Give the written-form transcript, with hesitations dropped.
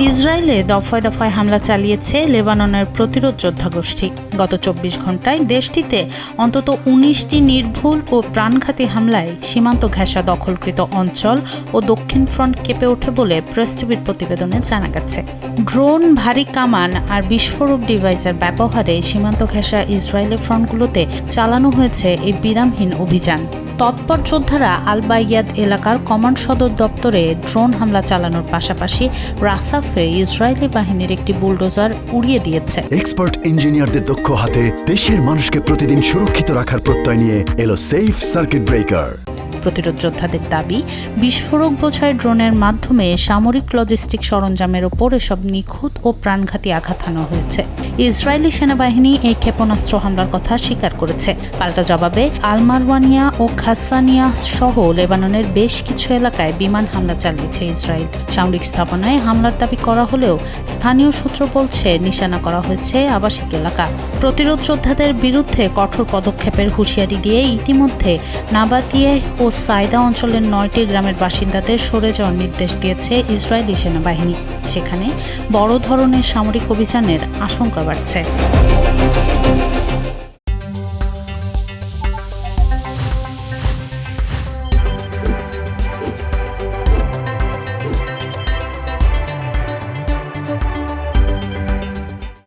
ইসরায়েলে দফায় দফায় হামলা চালিয়েছে লেবাননের প্রতিরোধ যোদ্ধা গোষ্ঠী। গত ২৪ ঘণ্টায় দেশটিতে অন্তত ১৯টি নির্ভুল ও প্রাণঘাতী হামলায় সীমান্ত ঘেঁষা দখলকৃত অঞ্চল ও দক্ষিণ ফ্রন্ট কেঁপে ওঠে বলে প্রেস টিভির প্রতিবেদনে জানা গেছে। ড্রোন, ভারী কামান আর বিস্ফোরক ডিভাইসের ব্যবহারে সীমান্ত ঘেঁষা ইসরায়েলি ফ্রন্টগুলোতে চালানো হয়েছে এই বিরামহীন অভিযান। তৎপর যোদ্ধারা আল বাইয়াদ এলাকার কমান্ড সদর দপ্তরে ড্রোন হামলা চালানোর পাশাপাশি রাসাফে ইসরায়েলি বাহিনীর একটি বুলডোজার উড়িয়ে দিয়েছে। এক্সপার্ট ইঞ্জিনিয়ারদের দক্ষ হাতে দেশের মানুষকে প্রতিদিন সুরক্ষিত রাখার প্রত্যয় নিয়ে এলো সেফ সার্কিট ব্রেকার। প্রতিরোধ যোদ্ধাদের দাবি, বিস্ফোরক বোঝাই ড্রোনের মাধ্যমে সামরিক লজিস্টিক সরঞ্জামের ওপর এসব নিখুঁত ও প্রাণঘাতী আঘাত হানা হয়েছে। ইসরায়েলি সেনাবাহিনী এই ক্ষেপণাস্ত্র হামলার কথা স্বীকার করেছে। পাল্টা জবাবে আলমারওয়ানিয়া ও খাসানিয়া সহ লেবাননের বেশ কিছু এলাকায় বিমান হামলা চালিয়েছে ইসরায়েল। সামরিক স্থাপনায় হামলার দাবি করা হলেও স্থানীয় সূত্র বলছে নিশানা করা হয়েছে আবাসিক এলাকা। প্রতিরোধ যোদ্ধাদের বিরুদ্ধে কঠোর পদক্ষেপের হুঁশিয়ারি দিয়ে ইতিমধ্যে নাবাতিয়ে ও সাইদা অঞ্চলের ৯টি গ্রামের বাসিন্দাদের সরে যাওয়ার নির্দেশ দিয়েছে ইসরায়েলি সেনাবাহিনী। সেখানে বড় ধরনের সামরিক অভিযানের আশঙ্কা বাড়ছে।